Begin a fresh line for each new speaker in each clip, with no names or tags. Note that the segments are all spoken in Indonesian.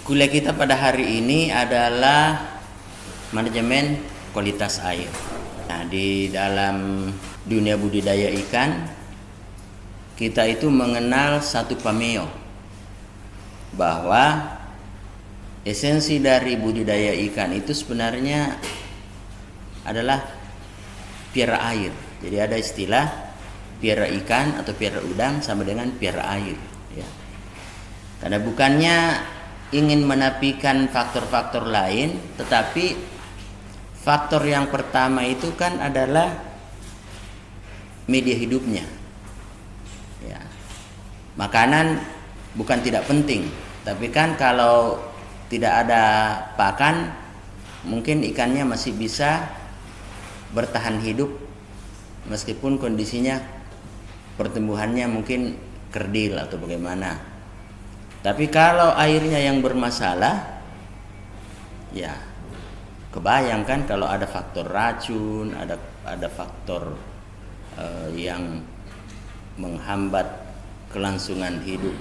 Kuliah kita pada hari ini adalah manajemen kualitas air. Nah, di dalam dunia budidaya ikan, kita itu mengenal satu pameo, bahwa esensi dari budidaya ikan itu sebenarnya adalah piara air. Jadi ada istilah piara ikan atau piara udang sama dengan piara air, ya. Karena bukannya ingin menafikan faktor-faktor lain, tetapi faktor yang pertama itu kan adalah media hidupnya, ya. Makanan bukan tidak penting, tapi kan kalau tidak ada pakan, mungkin ikannya masih bisa bertahan hidup meskipun kondisinya pertumbuhannya mungkin kerdil atau bagaimana. Tapi kalau airnya yang bermasalah, ya kebayangkan kalau ada faktor racun, ada faktor yang menghambat kelangsungan hidup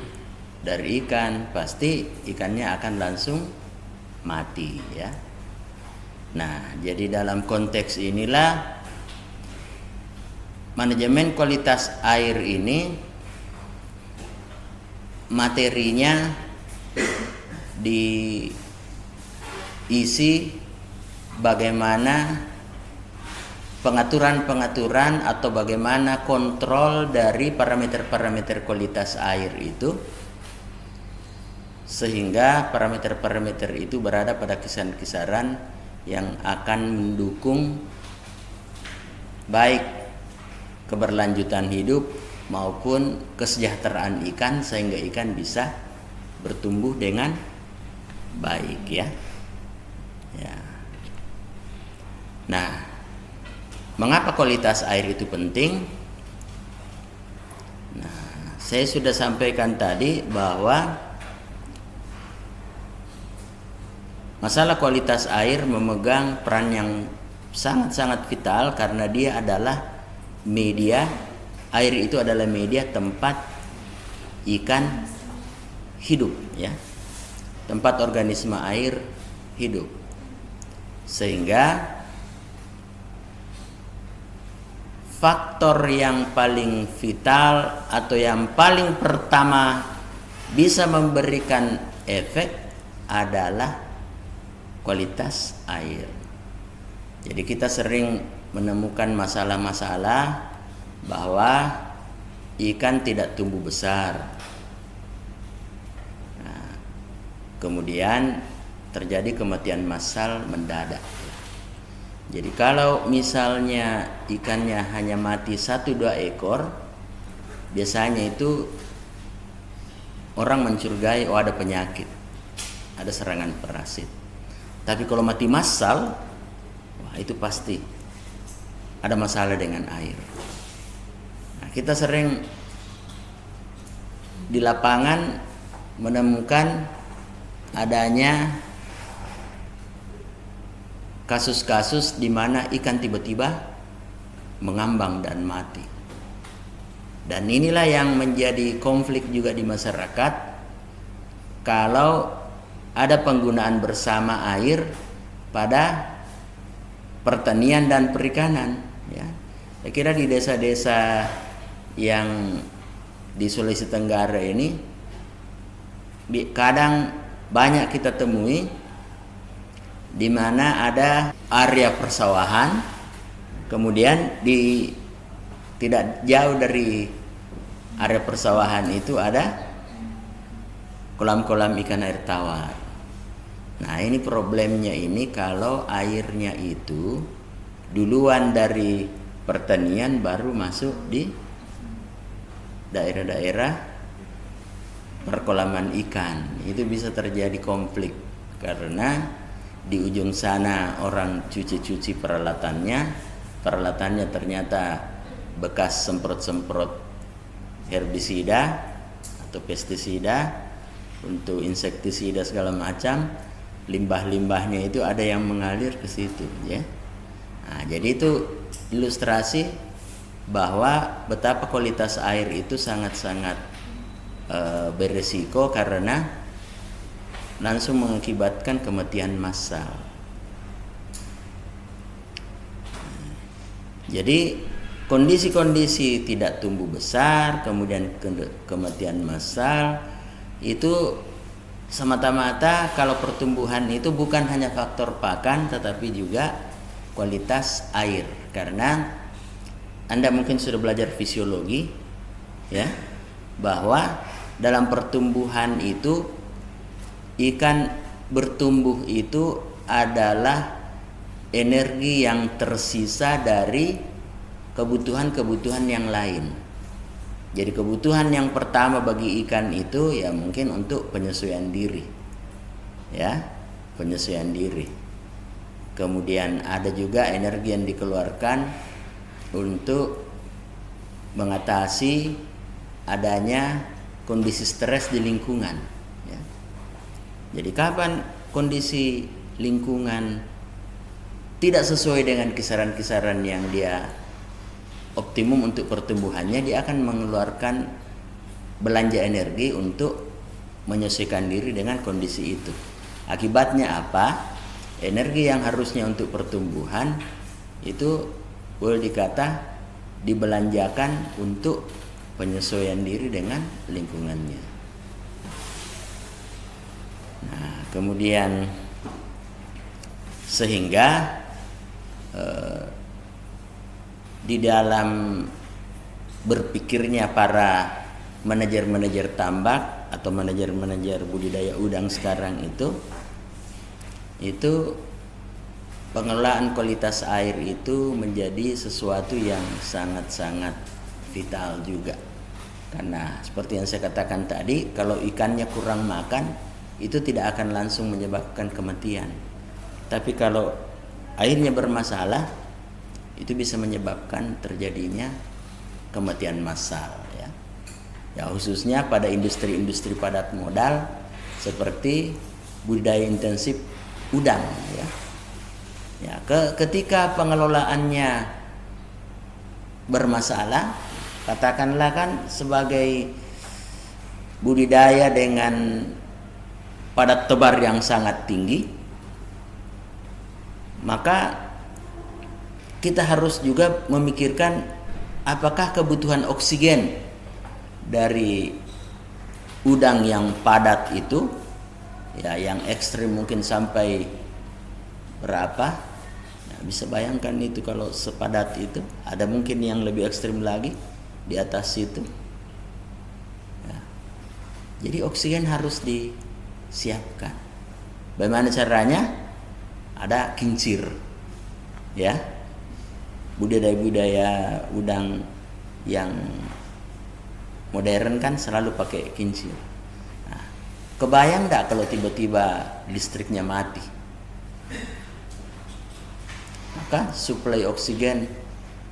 dari ikan, pasti ikannya akan langsung mati, ya. Nah, jadi dalam konteks inilah manajemen kualitas air ini materinya diisi bagaimana pengaturan-pengaturan atau bagaimana kontrol dari parameter-parameter kualitas air itu, sehingga parameter-parameter itu berada pada kisaran-kisaran yang akan mendukung baik keberlanjutan hidup maupun kesejahteraan ikan, sehingga ikan bisa bertumbuh dengan baik, ya. Nah, mengapa kualitas air itu penting? Nah, saya sudah sampaikan tadi bahwa masalah kualitas air memegang peran yang sangat-sangat vital karena dia adalah media. Air itu adalah media tempat ikan hidup, ya. Tempat organisme air hidup. Sehingga faktor yang paling vital atau yang paling pertama bisa memberikan efek adalah kualitas air. Jadi kita sering menemukan masalah-masalah bahwa ikan tidak tumbuh besar. Nah, kemudian terjadi kematian massal mendadak. Jadi kalau misalnya ikannya hanya mati 1-2 ekor, biasanya itu orang mencurigai ada penyakit, ada serangan parasit. Tapi kalau mati massal, wah, itu pasti ada masalah dengan air. Nah, kita sering di lapangan menemukan adanya kasus-kasus di mana ikan tiba-tiba mengambang dan mati. Dan inilah yang menjadi konflik juga di masyarakat kalau ada penggunaan bersama air pada pertanian dan perikanan, ya. Saya kira di desa-desa yang di Sulawesi Tenggara ini kadang banyak kita temui di mana ada area persawahan, kemudian tidak jauh dari area persawahan itu ada kolam-kolam ikan air tawar. Nah, ini problemnya ini kalau airnya itu duluan dari pertanian baru masuk di daerah-daerah perkolaman ikan. Itu bisa terjadi konflik karena di ujung sana orang cuci-cuci peralatannya ternyata bekas semprot-semprot herbisida atau pestisida untuk insektisida segala macam. Limbah-limbahnya itu ada yang mengalir ke situ, ya. Nah, jadi itu ilustrasi bahwa betapa kualitas air itu sangat-sangat beresiko karena langsung mengakibatkan kematian massal. Jadi kondisi-kondisi tidak tumbuh besar, kemudian kematian massal itu semata-mata kalau pertumbuhan itu bukan hanya faktor pakan tetapi juga kualitas air. Karena Anda mungkin sudah belajar fisiologi ya, bahwa dalam pertumbuhan itu ikan bertumbuh itu adalah energi yang tersisa dari kebutuhan-kebutuhan yang lain. Jadi kebutuhan yang pertama bagi ikan itu ya mungkin untuk penyesuaian diri. Ya, penyesuaian diri. Kemudian ada juga energi yang dikeluarkan untuk mengatasi adanya kondisi stres di lingkungan. Ya. Jadi kapan kondisi lingkungan tidak sesuai dengan kisaran-kisaran yang dia optimum untuk pertumbuhannya, dia akan mengeluarkan belanja energi untuk menyesuaikan diri dengan kondisi itu. Akibatnya apa? Energi yang harusnya untuk pertumbuhan itu boleh dikata dibelanjakan untuk penyesuaian diri dengan lingkungannya. Nah, kemudian sehingga di dalam berpikirnya para manajer-manajer tambak atau manajer-manajer budidaya udang sekarang itu pengelolaan kualitas air itu menjadi sesuatu yang sangat-sangat vital juga. Karena seperti yang saya katakan tadi, kalau ikannya kurang makan itu tidak akan langsung menyebabkan kematian. Tapi kalau airnya bermasalah, itu bisa menyebabkan terjadinya kematian massal ya. Ya khususnya pada industri-industri padat modal seperti budidaya intensif udang ya. Ya, ketika pengelolaannya bermasalah, katakanlah kan sebagai budidaya dengan padat tebar yang sangat tinggi, maka kita harus juga memikirkan apakah kebutuhan oksigen dari udang yang padat itu ya, yang ekstrim mungkin sampai berapa. Nah, bisa bayangkan itu kalau sepadat itu, ada mungkin yang lebih ekstrim lagi di atas itu ya. Jadi oksigen harus disiapkan. Bagaimana caranya? Ada kincir ya, budidaya udang yang modern kan selalu pakai kincir. Nah, kebayang enggak kalau tiba-tiba listriknya mati? Maka suplai oksigen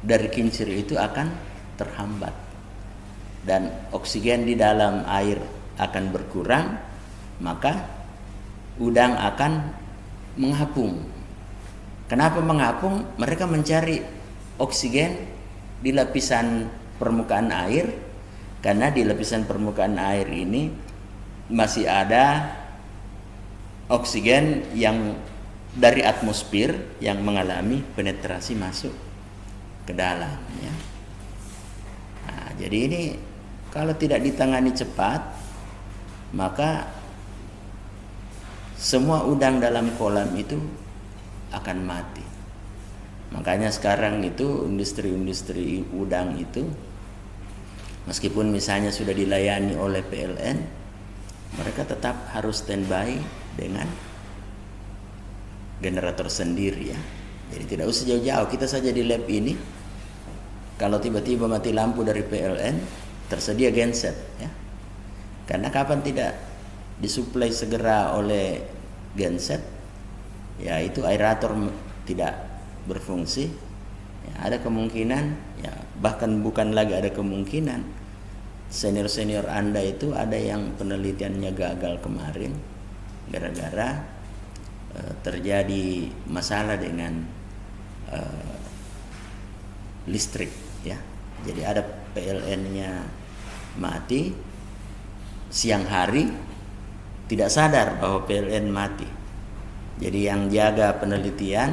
dari kincir itu akan terhambat dan oksigen di dalam air akan berkurang, maka udang akan mengapung. Kenapa mengapung? Mereka mencari oksigen di lapisan permukaan air, karena di lapisan permukaan air ini masih ada oksigen yang dari atmosfer yang mengalami penetrasi masuk ke dalam ya. Nah, jadi ini kalau tidak ditangani cepat, maka semua udang dalam kolam itu akan mati. Makanya sekarang itu industri-industri udang itu, meskipun misalnya sudah dilayani oleh PLN, mereka tetap harus standby dengan generator sendiri ya. Jadi tidak usah jauh-jauh, kita saja di lab ini, kalau tiba-tiba mati lampu dari PLN, tersedia genset ya. Karena kapan tidak disuplai segera oleh genset, ya itu aerator tidak berfungsi ya, ada kemungkinan ya, bahkan bukan lagi ada kemungkinan, senior-senior Anda itu ada yang penelitiannya gagal kemarin gara-gara terjadi masalah dengan listrik ya. Jadi ada PLN-nya mati siang hari, tidak sadar bahwa PLN mati. Jadi yang jaga penelitian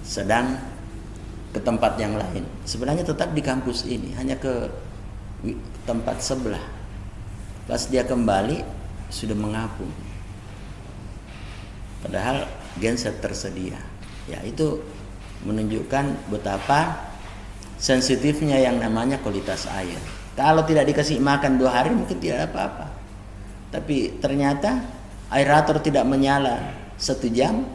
sedang ke tempat yang lain. Sebenarnya tetap di kampus ini, hanya ke tempat sebelah. Pas dia kembali sudah mengapung. Padahal genset tersedia. Ya, itu menunjukkan betapa sensitifnya yang namanya kualitas air. Kalau tidak dikasih makan 2 hari mungkin tidak apa-apa. Tapi ternyata aerator tidak menyala 1 jam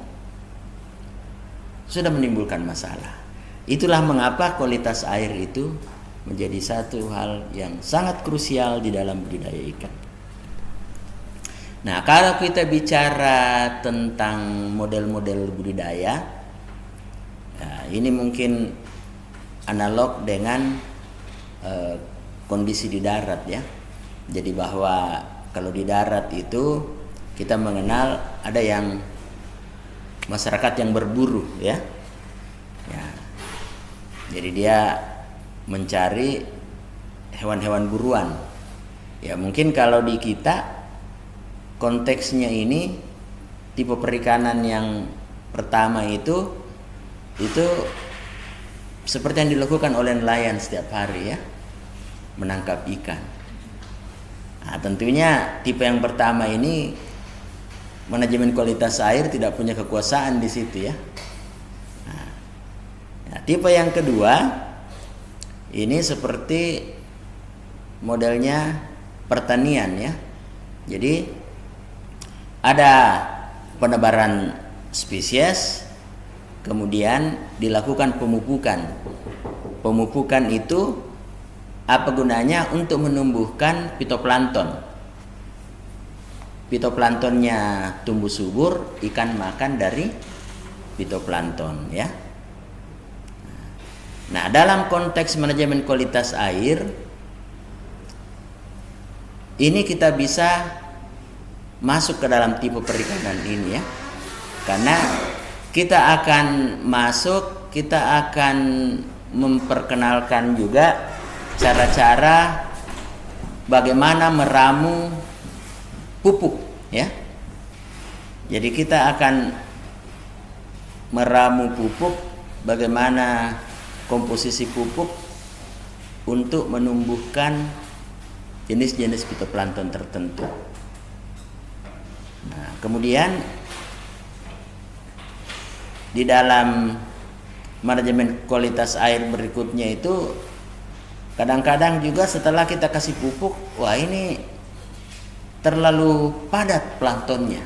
sudah menimbulkan masalah. Itulah mengapa kualitas air itu menjadi satu hal yang sangat krusial di dalam budidaya ikan. Nah, kalau kita bicara tentang model-model budidaya, nah, ini mungkin analog dengan kondisi di darat ya. Jadi bahwa kalau di darat itu kita mengenal ada yang masyarakat yang berburu ya. Ya. Jadi dia mencari hewan-hewan buruan. Ya, mungkin kalau di kita konteksnya ini tipe perikanan yang pertama itu seperti yang dilakukan oleh nelayan setiap hari ya, menangkap ikan. Nah, tentunya tipe yang pertama ini manajemen kualitas air tidak punya kekuasaan di situ ya. Nah, tipe yang kedua ini seperti modelnya pertanian ya. Jadi ada penebaran spesies, kemudian dilakukan pemupukan. Pemupukan itu apa gunanya? Untuk menumbuhkan fitoplankton. Fitoplanktonnya tumbuh subur, ikan makan dari fitoplankton ya. Nah, dalam konteks manajemen kualitas air ini kita bisa masuk ke dalam tipe perikanan ini ya. Karena kita akan memperkenalkan juga cara-cara bagaimana meramu pupuk ya. Jadi kita akan meramu pupuk, bagaimana komposisi pupuk untuk menumbuhkan jenis-jenis fitoplankton tertentu. Nah, kemudian di dalam manajemen kualitas air berikutnya itu kadang-kadang juga setelah kita kasih pupuk, wah ini terlalu padat planktonnya.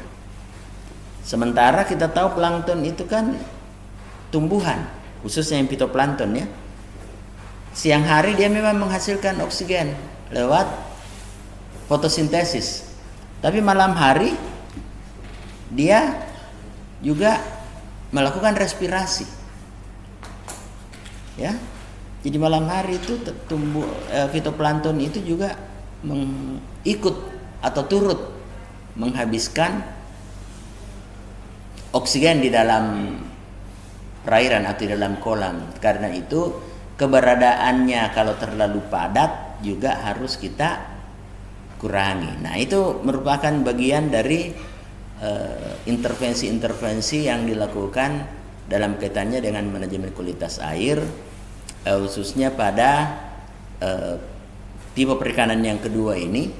Sementara kita tahu plankton itu kan tumbuhan, khususnya yang fitoplankton ya. Siang hari dia memang menghasilkan oksigen lewat fotosintesis. Tapi malam hari dia juga melakukan respirasi. Ya. Jadi malam hari itu tumbuh fitoplankton itu juga ikut atau turut menghabiskan oksigen di dalam perairan atau di dalam kolam. Karena itu keberadaannya kalau terlalu padat juga harus kita kurangi. Nah, itu merupakan bagian dari intervensi-intervensi yang dilakukan dalam kaitannya dengan manajemen kualitas air, khususnya pada tipe perikanan yang kedua ini,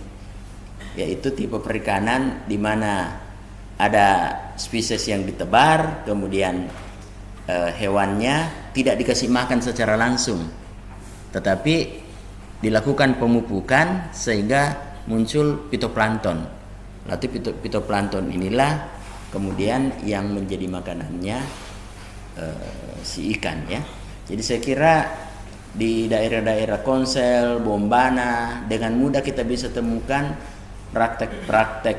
yaitu tipe perikanan di mana ada spesies yang ditebar, kemudian hewannya tidak dikasih makan secara langsung, tetapi dilakukan pemupukan sehingga muncul fitoplankton. Lalu fitoplankton inilah kemudian yang menjadi makanannya si ikan ya. Jadi saya kira di daerah-daerah Konsel, Bombana dengan mudah kita bisa temukan praktek-praktek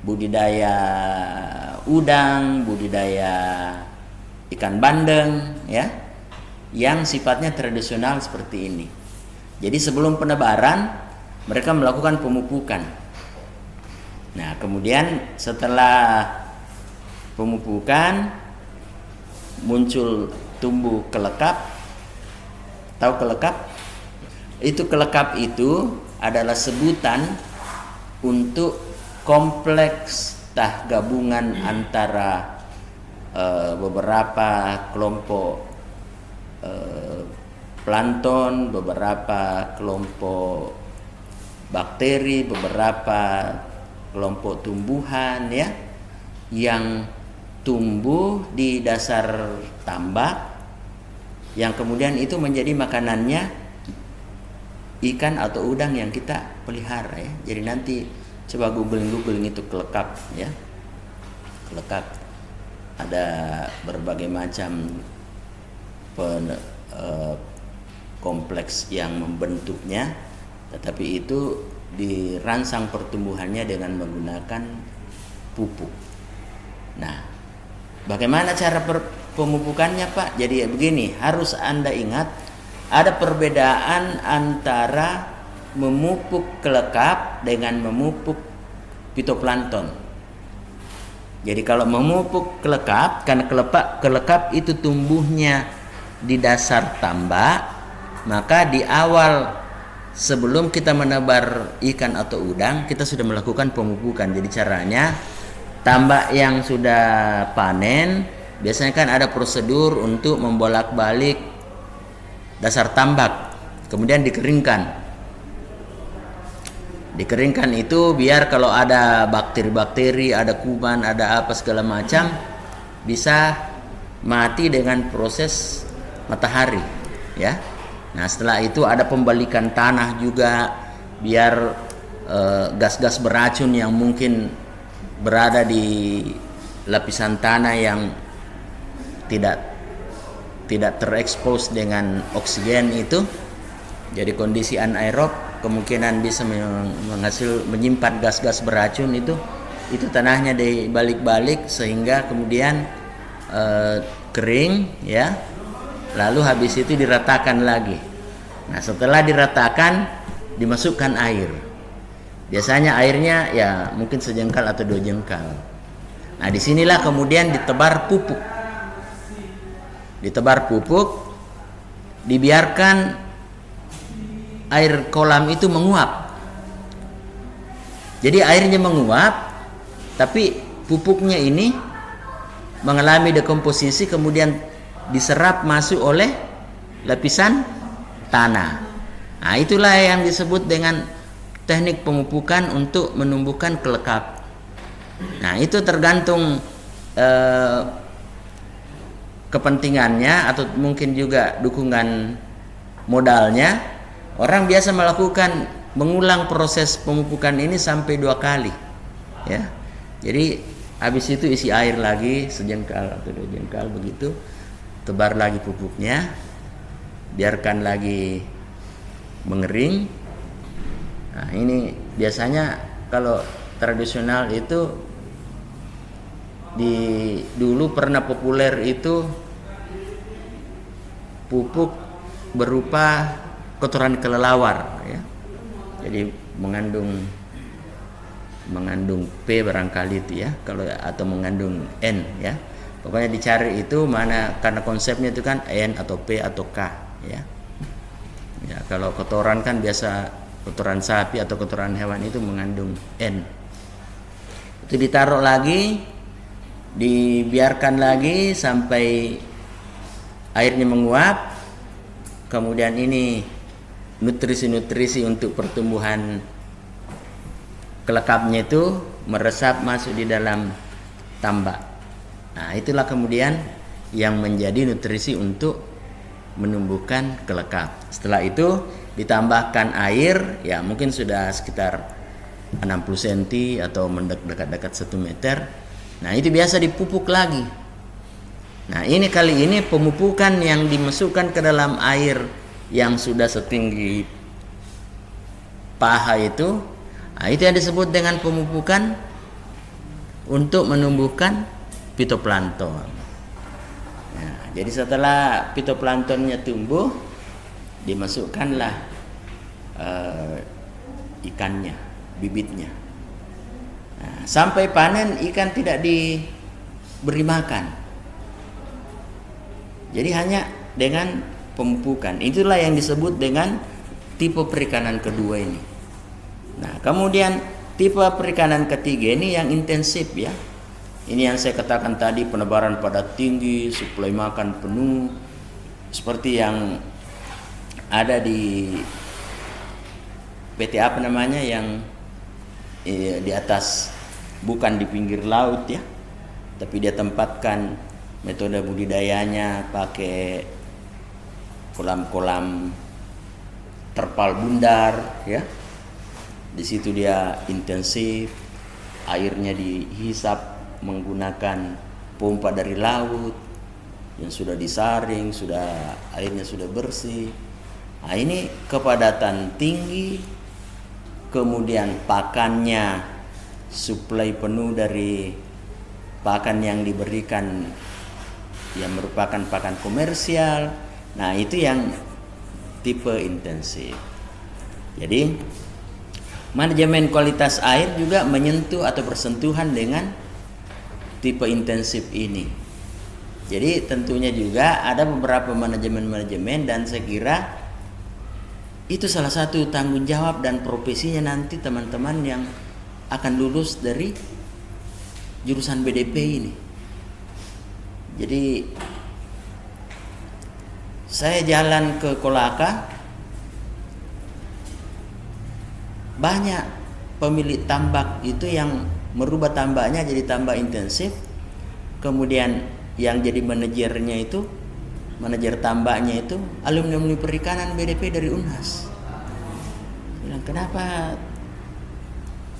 budidaya udang, budidaya ikan bandeng ya, yang sifatnya tradisional seperti ini. Jadi sebelum penebaran mereka melakukan pemupukan. Nah, kemudian setelah pemupukan muncul tumbuh kelekap. Tahu kelekap? Itu kelekap itu adalah sebutan untuk kompleks gabungan antara beberapa kelompok plankton, beberapa kelompok bakteri, beberapa kelompok tumbuhan ya yang tumbuh di dasar tambak yang kemudian itu menjadi makanannya ikan atau udang yang kita pelihara ya. Jadi nanti coba googling itu kelekap ya. Kelekap ada berbagai macam kompleks yang membentuknya, tetapi itu dirangsang pertumbuhannya dengan menggunakan pupuk. Nah, bagaimana cara pemupukannya Pak? Jadi begini, harus Anda ingat ada perbedaan antara memupuk kelekap dengan memupuk fitoplankton. Jadi kalau memupuk kelekap, karena kelekap itu tumbuhnya di dasar tambak, maka di awal sebelum kita menebar ikan atau udang, kita sudah melakukan pemupukan. Jadi caranya, tambak yang sudah panen biasanya kan ada prosedur untuk membolak-balik dasar tambak, kemudian dikeringkan. Dikeringkan itu biar kalau ada bakteri-bakteri, ada kuman, ada apa segala macam bisa mati dengan proses matahari, ya. Nah, setelah itu ada pembalikan tanah juga biar gas-gas beracun yang mungkin berada di lapisan tanah yang tidak terekspos dengan oksigen itu, jadi kondisi anaerob, kemungkinan bisa menyimpan gas-gas beracun itu tanahnya dibalik-balik sehingga kemudian kering ya, lalu habis itu diratakan lagi. Nah, setelah diratakan dimasukkan air, biasanya airnya ya mungkin sejengkal atau 2 jengkal. Nah, disinilah kemudian ditebar pupuk, dibiarkan air kolam itu menguap. Jadi airnya menguap, tapi pupuknya ini mengalami dekomposisi kemudian diserap masuk oleh lapisan tanah. Nah, itulah yang disebut dengan teknik pemupukan untuk menumbuhkan kelekap. Nah, itu tergantung kepentingannya atau mungkin juga dukungan modalnya. Orang biasa mengulang proses pemupukan ini sampai 2 kali ya. Jadi habis itu isi air lagi sejengkal atau 2 jengkal begitu, tebar lagi pupuknya, biarkan lagi mengering. Nah, ini biasanya kalau tradisional itu dulu pernah populer itu pupuk berupa kotoran kelelawar ya. Jadi mengandung P barangkali itu ya, kalau atau mengandung N ya. Pokoknya dicari itu mana, karena konsepnya itu kan N atau P atau K ya. Ya, kalau kotoran kan biasa kotoran sapi atau kotoran hewan itu mengandung N. Itu ditaruh lagi, dibiarkan lagi sampai airnya menguap. Kemudian ini nutrisi-nutrisi untuk pertumbuhan kelekapnya itu meresap masuk di dalam tambak. Nah, itulah kemudian yang menjadi nutrisi untuk menumbuhkan kelekap. Setelah itu ditambahkan air, ya mungkin sudah sekitar 60 cm atau mendekat-dekat 1 meter. Nah, itu biasa dipupuk lagi. Nah, kali ini pemupukan yang dimasukkan ke dalam air yang sudah setinggi paha itu, nah, itu yang disebut dengan pemupukan untuk menumbuhkan fitoplankton. Nah, jadi setelah fitoplanktonnya tumbuh, dimasukkanlah ikannya, bibitnya. Nah, sampai panen ikan tidak diberi makan. Jadi hanya dengan pemupukan. Itulah yang disebut dengan tipe perikanan kedua ini. Nah, kemudian tipe perikanan ketiga ini yang intensif ya. Ini yang saya katakan tadi, penebaran pada tinggi, suplai makan penuh, seperti yang ada di PT apa namanya yang di atas, bukan di pinggir laut ya, tapi dia tempatkan metode budidayanya pakai kolam-kolam terpal bundar ya. Di situ dia intensif, airnya dihisap menggunakan pompa dari laut yang sudah disaring, airnya sudah bersih. Nah, ini kepadatan tinggi, kemudian pakannya suplai penuh dari pakan yang diberikan yang merupakan pakan komersial. Nah, itu yang tipe intensif. Jadi manajemen kualitas air juga menyentuh atau bersentuhan dengan tipe intensif ini. Jadi tentunya juga ada beberapa manajemen dan saya kira itu salah satu tanggung jawab dan profesinya nanti teman-teman yang akan lulus dari jurusan BDP ini. Jadi saya jalan ke Kolaka, banyak pemilik tambak itu yang merubah tambaknya jadi tambak intensif. Kemudian yang jadi manajer tambaknya itu alumni perikanan BDP dari Unhas. Bilang, kenapa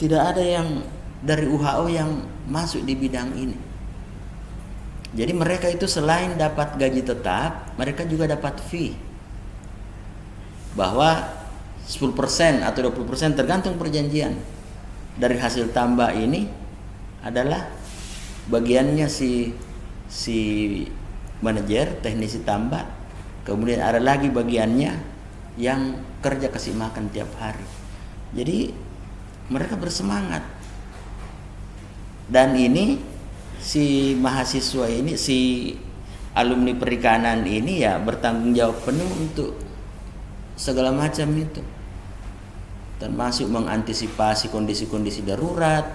tidak ada yang dari UHO yang masuk di bidang ini? Jadi mereka itu selain dapat gaji tetap, mereka juga dapat fee. Bahwa 10% atau 20% tergantung perjanjian dari hasil tambak ini adalah bagiannya si manajer, teknisi tambak. Kemudian ada lagi bagiannya yang kerja kasih makan tiap hari. Jadi mereka bersemangat. Dan ini si mahasiswa ini, si alumni perikanan ini ya bertanggung jawab penuh untuk segala macam itu, termasuk mengantisipasi kondisi-kondisi darurat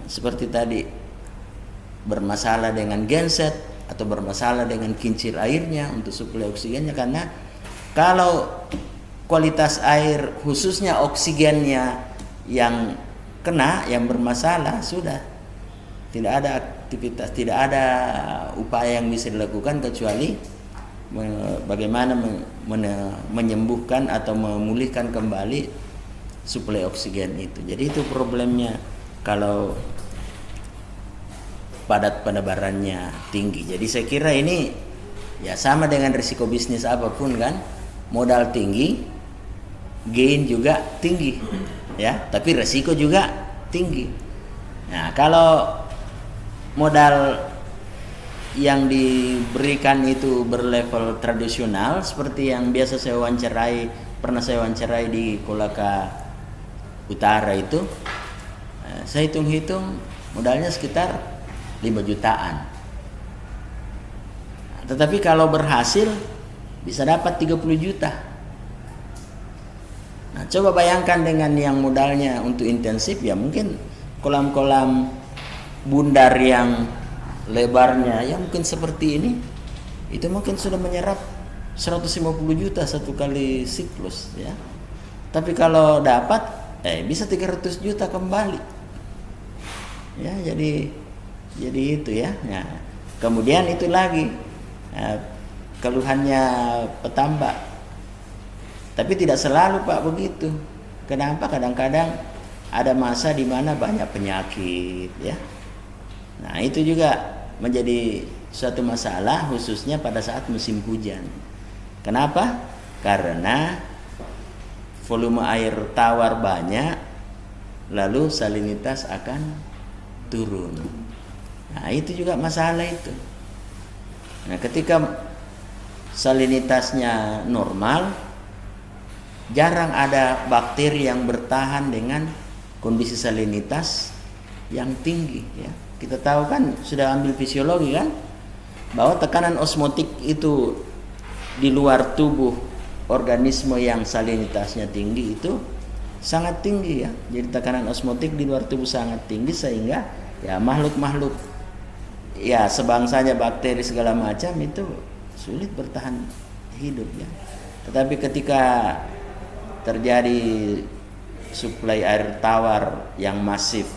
seperti tadi, bermasalah dengan genset atau bermasalah dengan kincir airnya untuk suplai oksigennya. Karena kalau kualitas air khususnya oksigennya yang kena, yang bermasalah, sudah tidak ada aktivitas, tidak ada upaya yang bisa dilakukan kecuali bagaimana menyembuhkan atau memulihkan kembali suplai oksigen itu. Jadi itu problemnya kalau padat penebarannya tinggi. Jadi saya kira ini ya sama dengan risiko bisnis apapun kan, modal tinggi, gain juga tinggi ya, tapi risiko juga tinggi. Nah, kalau modal yang diberikan itu berlevel tradisional seperti yang biasa pernah saya wawancarai di Kolaka Utara itu, saya hitung-hitung modalnya sekitar 5 jutaan. Tetapi kalau berhasil bisa dapat 30 juta. Nah, coba bayangkan dengan yang modalnya untuk intensif, ya mungkin kolam-kolam bundar yang lebarnya ya mungkin seperti ini, itu mungkin sudah menyerap 150 juta satu kali siklus ya. Tapi kalau dapat bisa 300 juta kembali ya. Jadi itu ya. Nah, kemudian itu lagi keluhannya petambak, tapi tidak selalu Pak begitu. Kenapa? Kadang-kadang ada masa di mana banyak penyakit ya. Nah, itu juga menjadi suatu masalah khususnya pada saat musim hujan. Kenapa? Karena volume air tawar banyak, lalu salinitas akan turun. Nah, itu juga masalah itu. Nah, ketika salinitasnya normal, jarang ada bakteri yang bertahan dengan kondisi salinitas yang tinggi ya. Kita tahu kan, sudah ambil fisiologi kan, bahwa tekanan osmotik itu di luar tubuh organisme yang salinitasnya tinggi itu sangat tinggi ya. Jadi tekanan osmotik di luar tubuh sangat tinggi sehingga ya makhluk-makhluk ya sebangsanya bakteri segala macam itu sulit bertahan hidup ya. Tetapi ketika terjadi suplai air tawar yang masif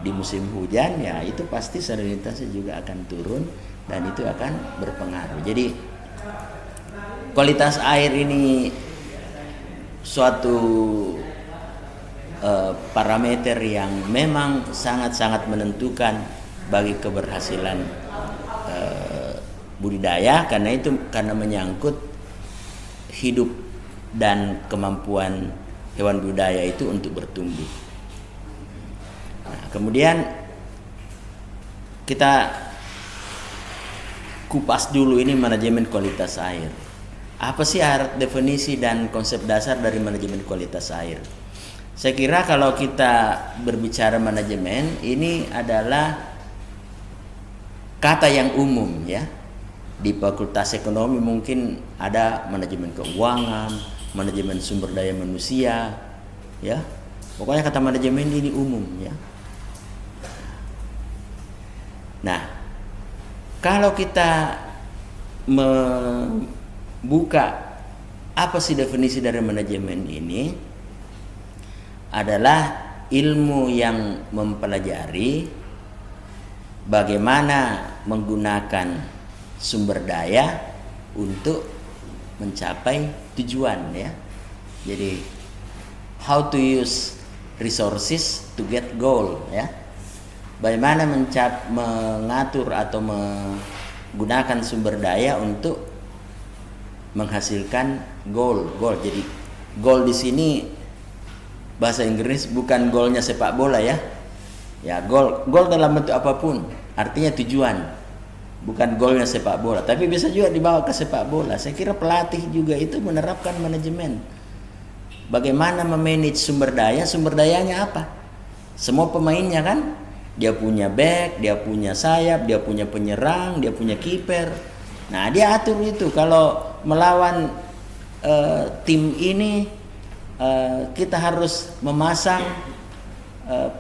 di musim hujan ya itu pasti salinitasnya juga akan turun dan itu akan berpengaruh. Jadi kualitas air ini suatu parameter yang memang sangat-sangat menentukan bagi keberhasilan budidaya karena menyangkut hidup dan kemampuan hewan budidaya itu untuk bertumbuh. Nah, kemudian kita kupas dulu ini manajemen kualitas air. Apa sih definisi dan konsep dasar dari manajemen kualitas air? Saya kira kalau kita berbicara manajemen, ini adalah kata yang umum ya. Di Fakultas Ekonomi mungkin ada manajemen keuangan, manajemen sumber daya manusia, ya. Pokoknya kata manajemen ini umum ya. Nah, kalau kita membuka apa sih definisi dari manajemen ini, adalah ilmu yang mempelajari bagaimana menggunakan sumber daya untuk mencapai tujuan ya. Jadi how to use resources to get goal ya. Bagaimana mengatur atau menggunakan sumber daya untuk menghasilkan goal. Jadi goal di sini bahasa Inggris bukan golnya sepak bola ya. Ya, goal dalam bentuk apapun, artinya tujuan. Bukan golnya sepak bola, tapi bisa juga dibawa ke sepak bola. Saya kira pelatih juga itu menerapkan manajemen. Bagaimana memanage sumber daya? Sumber dayanya apa? Semua pemainnya kan, dia punya back, dia punya sayap, dia punya penyerang, dia punya kiper. Nah, dia atur itu. Kalau melawan tim ini kita harus memasang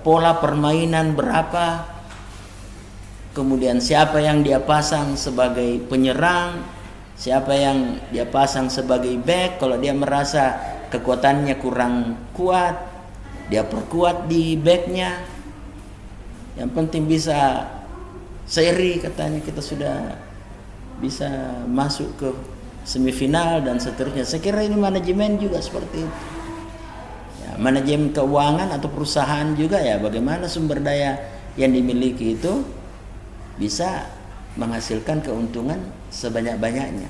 pola permainan berapa, kemudian siapa yang dia pasang sebagai penyerang, siapa yang dia pasang sebagai back. Kalau dia merasa kekuatannya kurang kuat, dia perkuat di backnya. Yang penting bisa seri, katanya kita sudah bisa masuk ke semifinal dan seterusnya. Saya kira ini manajemen juga seperti itu. Manajemen keuangan atau perusahaan juga ya, bagaimana sumber daya yang dimiliki itu bisa menghasilkan keuntungan sebanyak-banyaknya.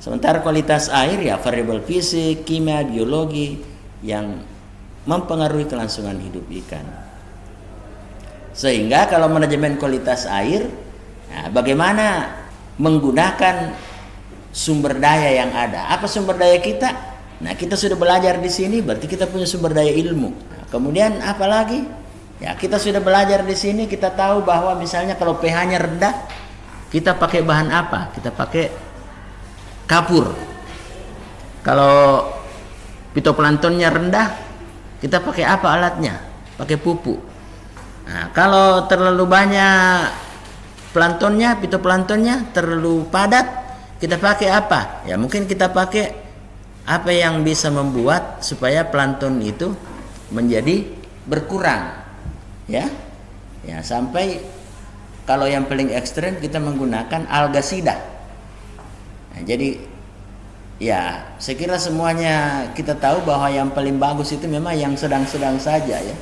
Sementara kualitas air ya variabel fisik, kimia, biologi yang mempengaruhi kelangsungan hidup ikan. Sehingga kalau manajemen kualitas air, nah, bagaimana menggunakan sumber daya yang ada? Apa sumber daya kita? Nah, kita sudah belajar di sini, berarti kita punya sumber daya ilmu. Nah, kemudian apa lagi? Ya, kita sudah belajar di sini, kita tahu bahwa misalnya kalau pH-nya rendah, kita pakai bahan apa? Kita pakai kapur. Kalau fitoplanktonnya rendah, kita pakai apa alatnya? Pakai pupuk. Nah, kalau terlalu banyak fitoplanktonnya terlalu padat, kita pakai apa? Ya, mungkin kita pakai apa yang bisa membuat supaya plankton itu menjadi berkurang ya sampai kalau yang paling ekstrem kita menggunakan algasida. Nah, jadi ya saya kira semuanya kita tahu bahwa yang paling bagus itu memang yang sedang-sedang saja ya.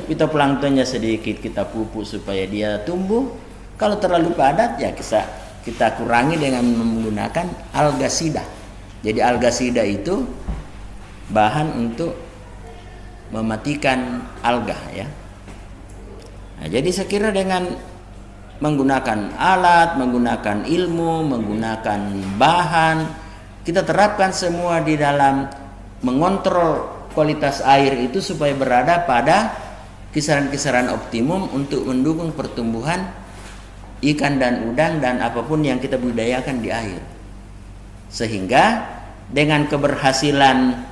Fitoplanktonnya sedikit kita pupuk supaya dia tumbuh. Kalau terlalu padat ya kita kurangi dengan menggunakan algasida. Jadi algasida itu bahan untuk mematikan alga ya. Nah, jadi saya kira dengan menggunakan alat, menggunakan ilmu, menggunakan bahan, kita terapkan semua di dalam mengontrol kualitas air itu supaya berada pada kisaran-kisaran optimum untuk mendukung pertumbuhan ikan dan udang dan apapun yang kita budidayakan di air. Sehingga dengan keberhasilan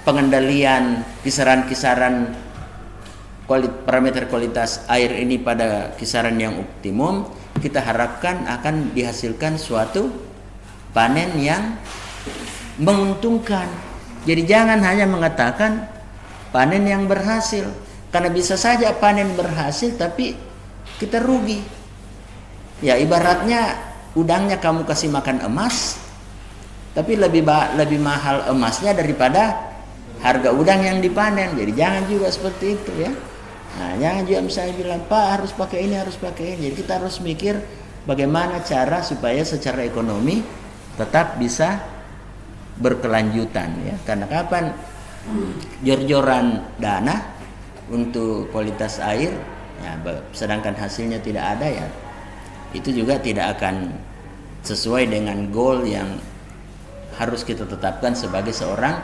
pengendalian kisaran-kisaran parameter kualitas air ini pada kisaran yang optimum, kita harapkan akan dihasilkan suatu panen yang menguntungkan. Jadi jangan hanya mengatakan panen yang berhasil, karena bisa saja panen berhasil tapi kita rugi. Ya ibaratnya udangnya kamu kasih makan emas, tapi lebih mahal emasnya daripada harga udang yang dipanen. Jadi jangan juga seperti itu ya. Nah, jangan juga misalnya bilang, Pak harus pakai ini, harus pakai ini. Jadi kita harus mikir bagaimana cara supaya secara ekonomi tetap bisa berkelanjutan ya. Karena kapan jor-joran dana untuk kualitas air ya, sedangkan hasilnya tidak ada ya, itu juga tidak akan sesuai dengan goal yang harus kita tetapkan sebagai seorang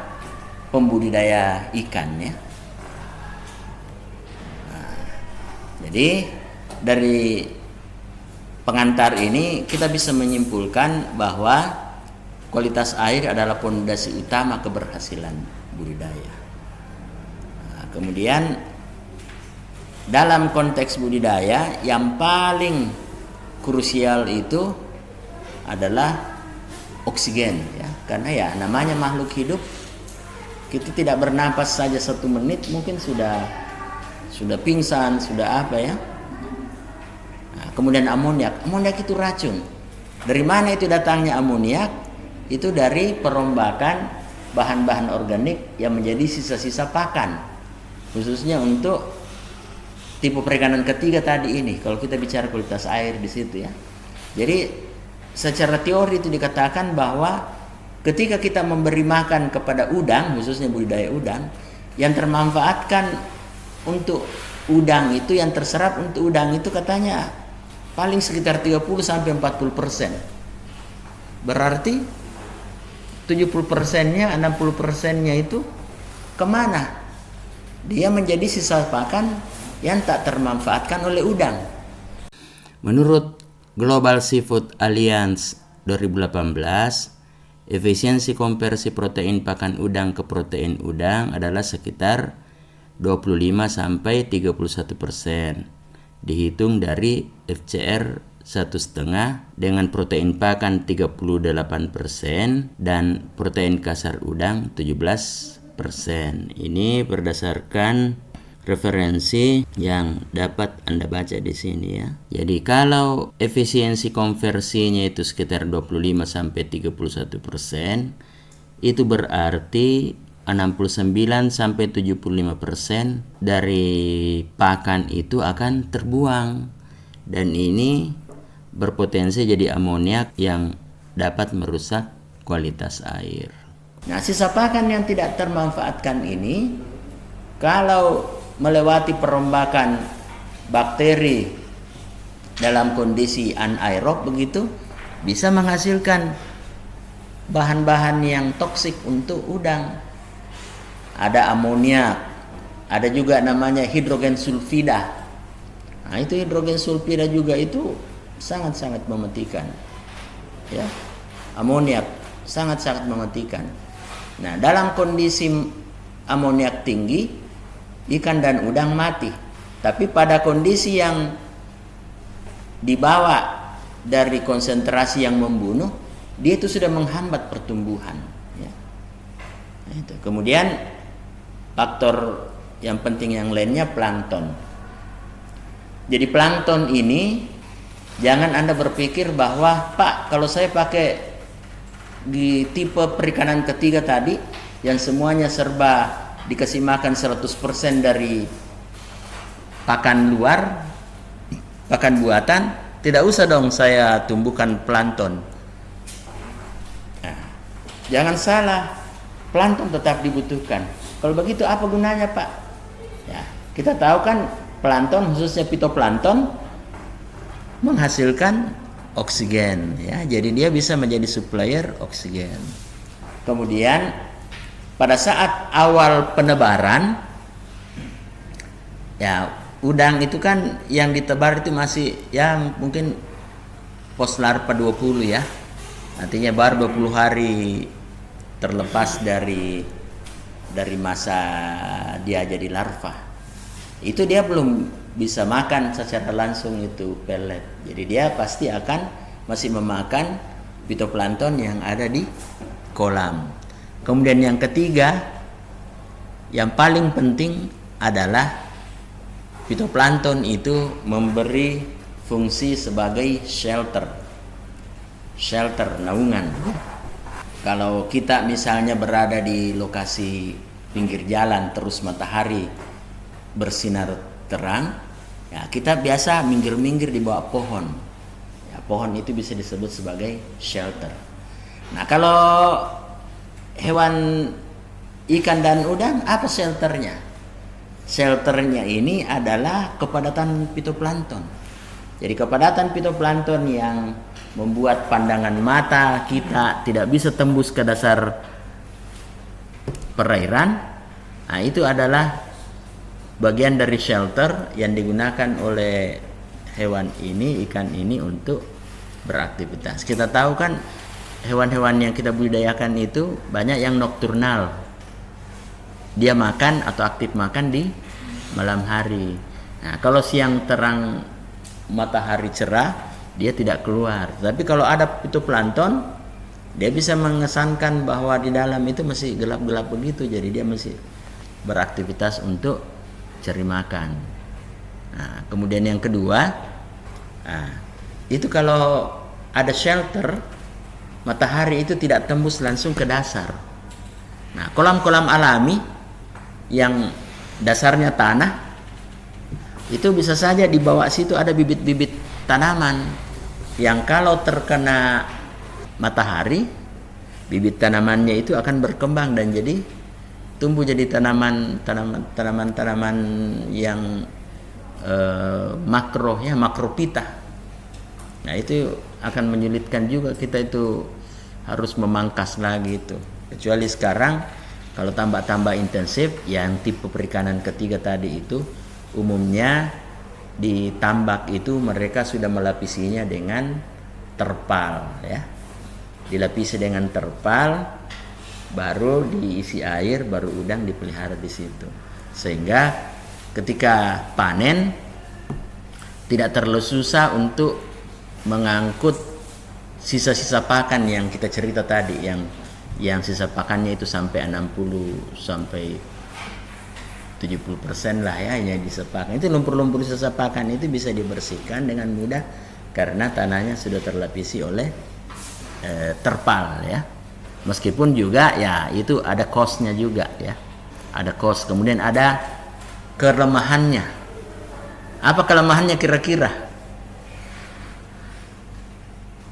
pembudidaya ikan ya. Jadi dari pengantar ini kita bisa menyimpulkan bahwa kualitas air adalah fondasi utama keberhasilan budidaya. Nah, kemudian dalam konteks budidaya yang paling krusial itu adalah oksigen ya, karena ya namanya makhluk hidup, kita tidak bernapas saja 1 menit mungkin sudah pingsan, sudah apa ya. Nah, kemudian amoniak itu racun. Dari mana itu datangnya amoniak? Itu dari perombakan bahan-bahan organik yang menjadi sisa-sisa pakan, khususnya untuk tipe perikanan ketiga tadi ini. Kalau kita bicara kualitas air di situ ya. Jadi secara teori itu dikatakan bahwa ketika kita memberi makan kepada udang, khususnya budidaya udang, yang termanfaatkan untuk udang itu, yang terserap untuk udang itu katanya paling sekitar 30-40%. Berarti 70%-nya, 60%-nya itu kemana? Dia menjadi sisa pakan yang tak termanfaatkan oleh udang. Menurut Global Seafood Alliance 2018, efisiensi konversi protein pakan udang ke protein udang adalah sekitar 25-31%, dihitung dari FCR 1,5 dengan protein pakan 38% dan protein kasar udang 17%. Ini berdasarkan referensi yang dapat Anda baca di sini ya. Jadi kalau efisiensi konversinya itu sekitar 25-31%, itu berarti 69-75% dari pakan itu akan terbuang, dan ini berpotensi jadi amoniak yang dapat merusak kualitas air. Nah, sisa pakan yang tidak termanfaatkan ini kalau melewati perombakan bakteri dalam kondisi anaerob begitu, bisa menghasilkan bahan-bahan yang toksik untuk udang. Ada amoniak, ada juga namanya hidrogen sulfida. Nah, itu hidrogen sulfida juga itu sangat-sangat mematikan. Ya. Amoniak sangat-sangat mematikan. Nah, dalam kondisi amoniak tinggi, ikan dan udang mati. Tapi pada kondisi yang dibawa dari konsentrasi yang membunuh, dia itu sudah menghambat pertumbuhan. Ya. Nah, itu. Kemudian faktor yang penting yang lainnya plankton. Jadi plankton ini jangan Anda berpikir bahwa Pak, kalau saya pakai di tipe perikanan ketiga tadi yang semuanya serba dikasih makan 100% dari pakan luar, pakan buatan, tidak usah dong saya tumbuhkan plankton. Nah, jangan salah, plankton tetap dibutuhkan. Kalau begitu apa gunanya Pak? Ya, kita tahu kan plankton, khususnya fitoplankton, menghasilkan oksigen ya. Jadi dia bisa menjadi supplier oksigen. Kemudian pada saat awal penebaran ya, udang itu kan yang ditebar itu masih yang mungkin postlarva 20 ya. Artinya baru 20 hari terlepas dari masa dia jadi larva, itu dia belum bisa makan secara langsung itu pelet. Jadi dia pasti akan masih memakan fitoplankton yang ada di kolam. Kemudian yang ketiga, yang paling penting adalah fitoplankton itu memberi fungsi sebagai shelter, naungan. Kalau kita misalnya berada di lokasi pinggir jalan terus matahari bersinar terang, ya kita biasa minggir-minggir di bawah pohon. Ya, pohon itu bisa disebut sebagai shelter. Nah, kalau hewan ikan dan udang, apa shelternya? Shelternya ini adalah kepadatan fitoplankton. Jadi kepadatan fitoplankton yang membuat pandangan mata kita tidak bisa tembus ke dasar perairan. Nah, itu adalah bagian dari shelter yang digunakan oleh hewan ini, ikan ini untuk beraktivitas. Kita tahu kan hewan-hewan yang kita budidayakan itu banyak yang nokturnal. Dia makan atau aktif makan di malam hari. Nah, kalau siang terang matahari cerah, dia tidak keluar. Tapi kalau ada fitoplankton, dia bisa mengesankan bahwa di dalam itu masih gelap-gelap begitu. Jadi dia masih beraktivitas untuk cari makan. Nah, kemudian yang kedua, itu kalau ada shelter, matahari itu tidak tembus langsung ke dasar. Nah, kolam-kolam alami yang dasarnya tanah, itu bisa saja di bawah situ ada bibit-bibit tanaman yang kalau terkena matahari, bibit tanamannya itu akan berkembang dan jadi tumbuh jadi tanaman yang makro, ya, makropita. Nah, itu akan menyulitkan juga kita itu harus memangkas lagi itu. Kecuali sekarang kalau tambak-tambak intensif yang tipe perikanan ketiga tadi itu umumnya di tambak itu mereka sudah melapisinya dengan terpal, ya. Dilapisi dengan terpal, baru diisi air, baru udang dipelihara di situ. Sehingga ketika panen tidak terlalu susah untuk mengangkut sisa-sisa pakan yang kita cerita tadi, yang sisa pakannya itu sampai 60 sampai 70% lah, ya, hanya sisa pakan. Itu lumpur-lumpur sisa pakan itu bisa dibersihkan dengan mudah karena tanahnya sudah terlapisi oleh terpal, ya. Meskipun juga ya itu ada cost-nya juga, ya. Ada cost. Kemudian ada kelemahannya. Apa kelemahannya kira-kira?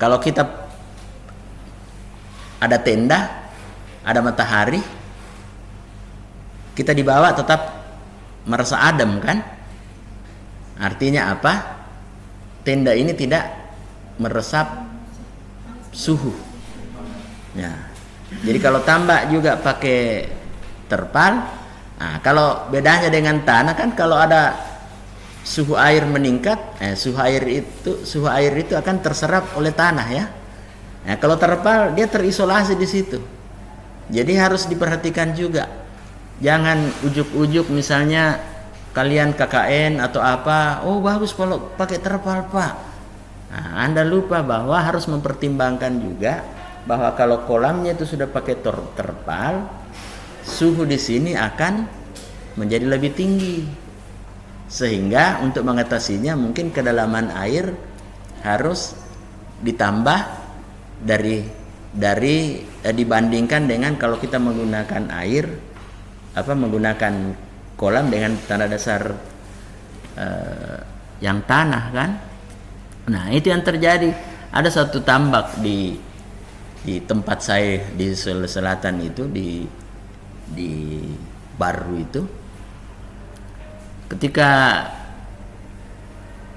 Kalau kita ada tenda, ada matahari, kita di bawah tetap merasa adem, kan? Artinya apa? Tenda ini tidak meresap suhu. Ya. Jadi kalau tambak juga pakai terpal. Nah, kalau bedanya dengan tanah kan kalau ada suhu air meningkat, suhu air itu akan terserap oleh tanah, ya. Nah, kalau terpal dia terisolasi di situ. Jadi harus diperhatikan juga. Jangan ujuk-ujuk misalnya kalian KKN atau apa, oh bagus kalau pakai terpal, Pak. Nah, Anda lupa bahwa harus mempertimbangkan juga bahwa kalau kolamnya itu sudah pakai terpal, suhu di sini akan menjadi lebih tinggi. Sehingga untuk mengatasinya mungkin kedalaman air harus ditambah dibandingkan dengan kalau kita menggunakan menggunakan kolam dengan tanah dasar yang tanah, kan. Nah, itu yang terjadi. Ada satu tambak di tempat saya di Sulawesi Selatan itu, di Baru itu, ketika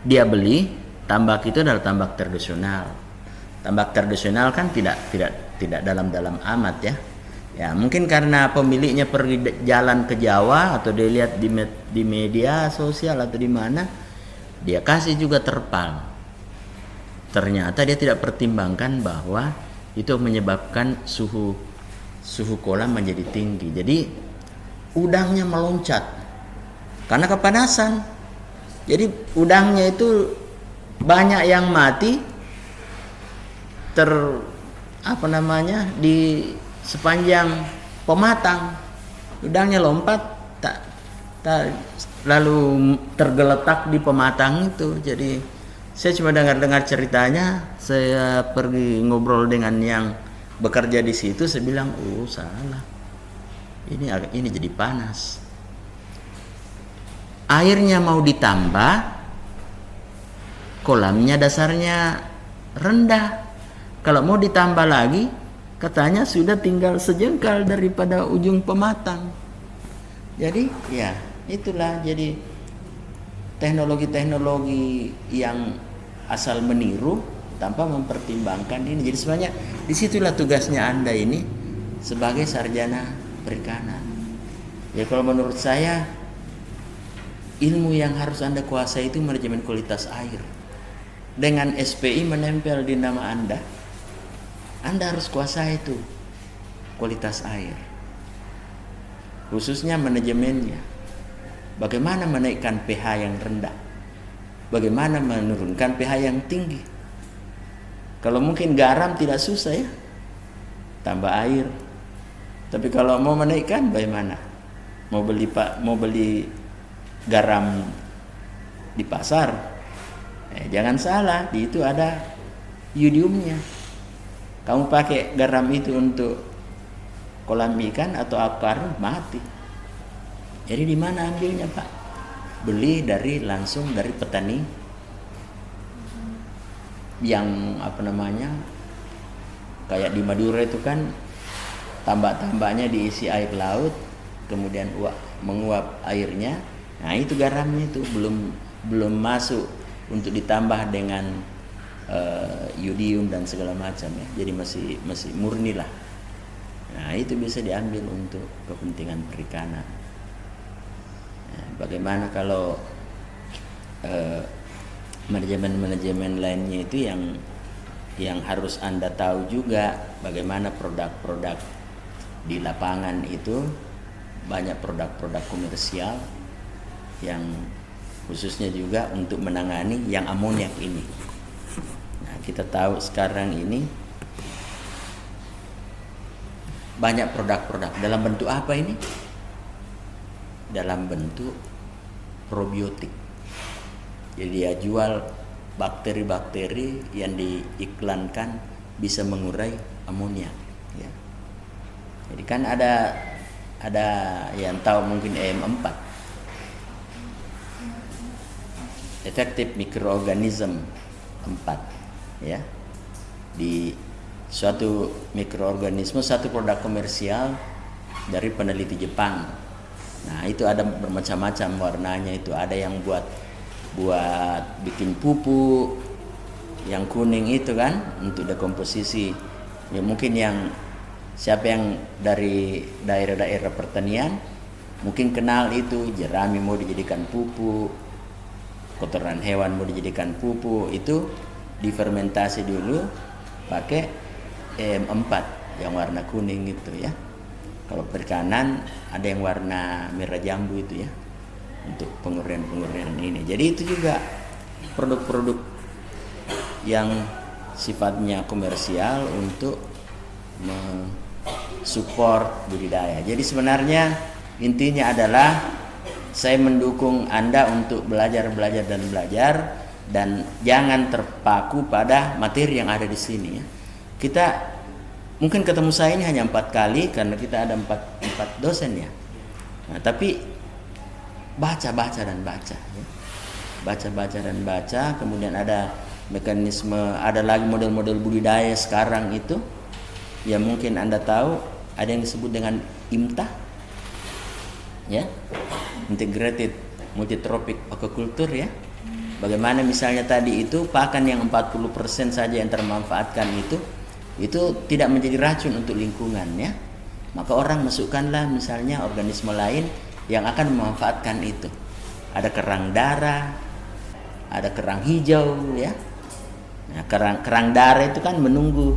dia beli tambak itu adalah tambak tradisional. Tambak tradisional kan tidak dalam-dalam amat, ya. Ya, mungkin karena pemiliknya pergi jalan ke Jawa atau dia lihat di media sosial atau di mana, dia kasih juga terpal. Ternyata dia tidak pertimbangkan bahwa itu menyebabkan suhu kolam menjadi tinggi. Jadi udangnya meloncat karena kepanasan. Jadi udangnya itu banyak yang mati di sepanjang pematang. Udangnya lompat lalu tergeletak di pematang itu. Jadi saya cuma dengar ceritanya, saya pergi ngobrol dengan yang bekerja di situ, saya bilang, "Oh, salah. Ini jadi panas." Airnya mau ditambah, kolamnya dasarnya rendah. Kalau mau ditambah lagi, katanya sudah tinggal sejengkal daripada ujung pematang. Jadi ya itulah, jadi teknologi-teknologi yang asal meniru tanpa mempertimbangkan ini. Jadi sebenarnya disitulah tugasnya Anda ini sebagai sarjana perikanan. Ya kalau menurut saya ilmu yang harus Anda kuasai itu manajemen kualitas air. Dengan SPI menempel di nama Anda harus kuasai itu kualitas air, khususnya manajemennya. Bagaimana menaikkan pH yang rendah, bagaimana menurunkan pH yang tinggi. Kalau mungkin garam tidak susah ya, tambah air. Tapi kalau mau menaikkan bagaimana? Mau beli garam di pasar, jangan salah, di itu ada iodiumnya. Kamu pakai garam itu untuk kolam ikan atau akuarium, mati. Jadi di mana ambilnya, Pak? Beli langsung dari petani yang kayak di Madura itu kan tambak-tambaknya diisi air laut, kemudian menguap airnya. Nah itu garamnya itu belum masuk untuk ditambah dengan iodium dan segala macam ya. Jadi masih murni lah. Nah itu bisa diambil untuk kepentingan perikanan. Nah, bagaimana kalau manajemen lainnya itu yang harus Anda tahu juga, bagaimana produk-produk di lapangan itu banyak produk-produk komersial yang khususnya juga untuk menangani yang amoniak ini. Nah, kita tahu sekarang ini banyak produk-produk dalam bentuk apa ini? Dalam bentuk probiotik. Jadi dia jual bakteri-bakteri yang diiklankan bisa mengurai amoniak. Ya. Jadi kan ada yang tahu mungkin EM4, efektif mikroorganisme 4, ya. Di suatu mikroorganisme, satu produk komersial dari peneliti Jepang. Nah itu ada bermacam-macam warnanya, itu ada yang buat bikin pupuk yang kuning itu kan untuk dekomposisi. Ya mungkin siapa yang dari daerah-daerah pertanian mungkin kenal itu, jerami mau dijadikan pupuk, kotoran hewan mau dijadikan pupuk, itu difermentasi dulu pakai EM4 yang warna kuning itu ya. Kalau perikanan ada yang warna merah jambu itu ya, untuk penguraian ini. Jadi itu juga produk-produk yang sifatnya komersial untuk mensupport budidaya. Jadi sebenarnya intinya adalah saya mendukung Anda untuk belajar dan jangan terpaku pada materi yang ada di sini ya. Kita mungkin ketemu saya ini hanya 4 kali karena kita ada 4 dosen ya. Nah, tapi baca dan baca ya. Baca dan baca, kemudian ada mekanisme, ada lagi model-model budidaya sekarang itu ya, mungkin Anda tahu ada yang disebut dengan IMTA ya, integrated multitropic aquaculture ya. Bagaimana misalnya tadi itu pakan yang 40% saja yang termanfaatkan itu tidak menjadi racun untuk lingkungan ya. Maka orang masukkanlah misalnya organisme lain yang akan memanfaatkan itu. Ada kerang darah, ada kerang hijau ya. Nah, kerang darah itu kan menunggu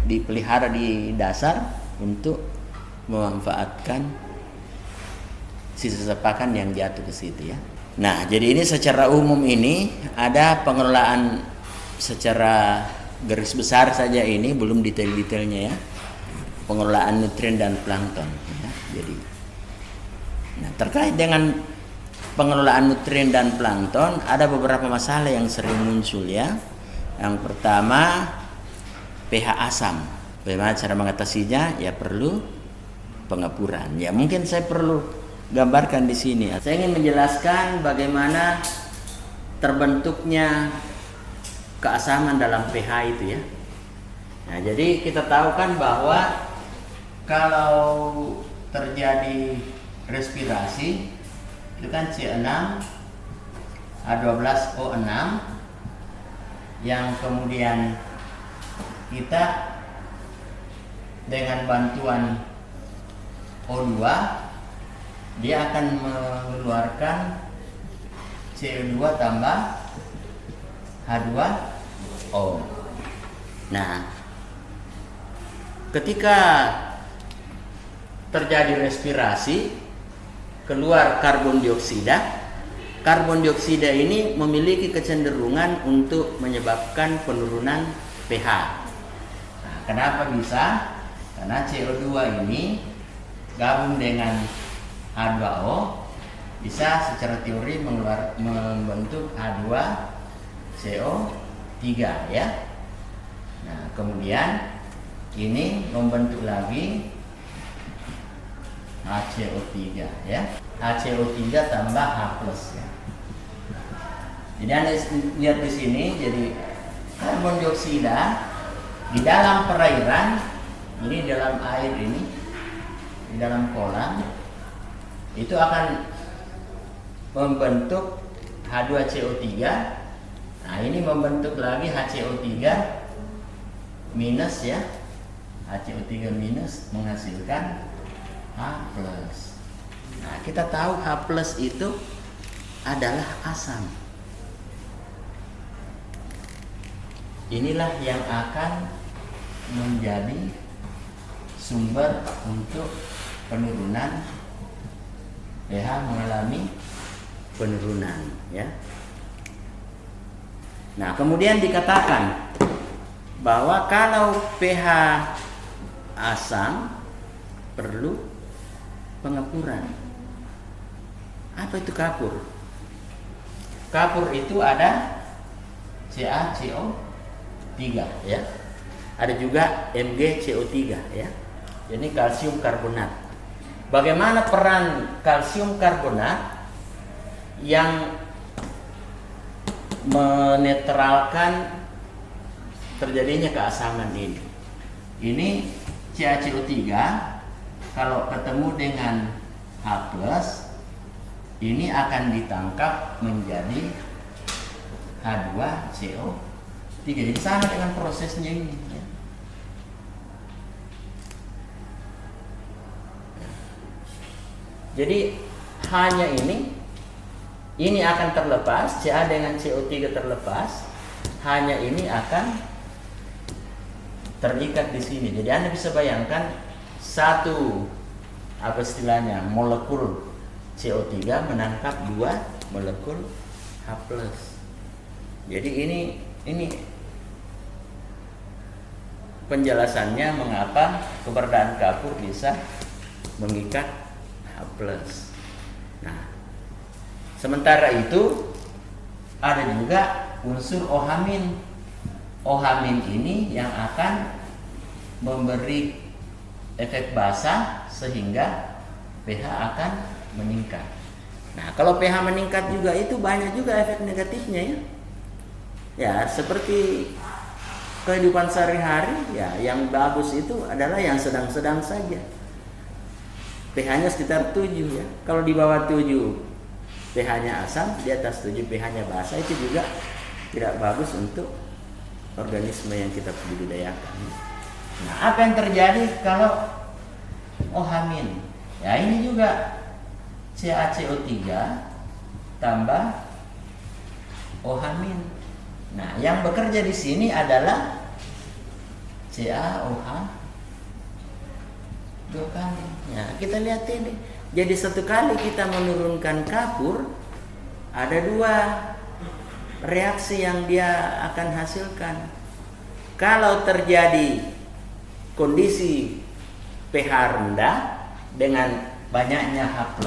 dipelihara di dasar untuk memanfaatkan sisa sepakan yang jatuh ke situ ya. Nah, jadi ini secara umum ini ada pengelolaan secara garis besar saja, ini belum detail-detailnya ya. Pengelolaan nutrien dan plankton ya. Jadi nah, terkait dengan pengelolaan nutrien dan plankton ada beberapa masalah yang sering muncul ya. Yang pertama pH asam. Bagaimana cara mengatasinya? Ya perlu pengapuran. Ya mungkin saya perlu gambarkan di sini. Saya ingin menjelaskan bagaimana terbentuknya keasaman dalam pH itu ya. Nah, jadi kita tahu kan bahwa kalau terjadi respirasi itu kan C6 H12O6 yang kemudian kita dengan bantuan O2 dia akan mengeluarkan CO2 tambah H2O. Nah, ketika terjadi respirasi keluar karbon dioksida. Karbon dioksida ini memiliki kecenderungan untuk menyebabkan penurunan pH. Nah, kenapa bisa? Karena CO2 ini gabung dengan H2O bisa secara teori membentuk H2CO3 ya. Nah, kemudian ini membentuk lagi HCO3 ya. HCO3 tambah H+ ya. Jadi Anda lihat di sini, jadi karbon dioksida di dalam perairan, ini dalam air ini, di dalam kolam, itu akan membentuk H2CO3. Nah, ini membentuk lagi HCO3 minus ya. HCO3 minus menghasilkan H+. Nah, kita tahu H+ itu adalah asam. Inilah yang akan menjadi sumber untuk penurunan pH, mengalami penurunan ya. Nah, kemudian dikatakan bahwa kalau pH asam perlu pengapuran. Apa itu kapur? Kapur itu ada CaCO3 ya. Ada juga MgCO3 ya. Ini kalsium karbonat. Bagaimana peran kalsium karbonat yang menetralkan terjadinya keasaman ini? Ini CaCO3 kalau ketemu dengan H+, ini akan ditangkap menjadi H2CO3. Jadi sama dengan prosesnya ini ya. Jadi hanya ini akan terlepas, Ca dengan CO3 terlepas, hanya ini akan terikat di sini. Jadi Anda bisa bayangkan satu apa istilahnya molekul CO3 menangkap dua molekul H+. Jadi ini penjelasannya mengapa keberadaan kapur bisa mengikat H+. Nah, sementara itu ada juga unsur OH-. OH- ini yang akan memberi efek basa sehingga pH akan meningkat. Nah, kalau pH meningkat juga itu banyak juga efek negatifnya ya. Ya, seperti kehidupan sehari-hari ya, yang bagus itu adalah yang sedang-sedang saja. pH-nya sekitar 7 ya. Kalau di bawah 7 pH-nya asam, di atas 7 pH-nya basa, itu juga tidak bagus untuk organisme yang kita budidayakan. Nah, apa yang terjadi kalau OH-? Ya, ini juga CaCO3 tambah OH-. Nah, yang bekerja di sini adalah CaOH 2 kali. Ya, kita lihat ini Jadi satu kali kita menurunkan kapur, ada dua reaksi yang dia akan hasilkan. Kalau terjadi kondisi pH rendah dengan banyaknya H+,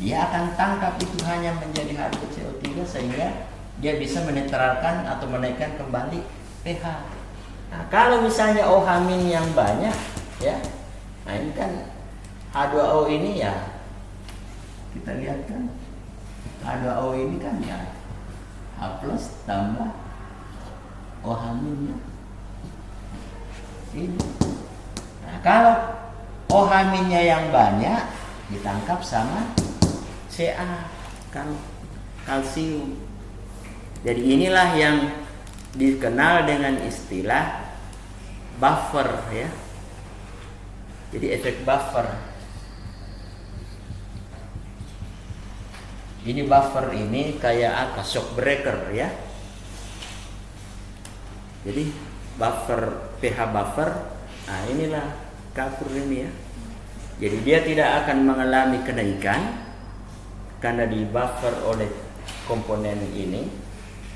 dia akan tangkap itu hanya menjadi H2CO3 sehingga dia bisa menetralkan atau menaikkan kembali pH. Nah, kalau misalnya OH- yang banyak, ya, nah ini kan H2O ini ya, kita lihat kan H2O ini kan ya H+ tambah OH- ini. Nah, kalau OH- yang banyak ditangkap sama Ca, kalsium. Jadi inilah yang dikenal dengan istilah buffer, ya. Jadi efek buffer. Ini buffer ini kayak apa? Shock breaker, ya. Jadi buffer, pH buffer. Nah, inilah kapur ini, ya. Jadi dia tidak akan mengalami kenaikan karena di buffer oleh komponen ini.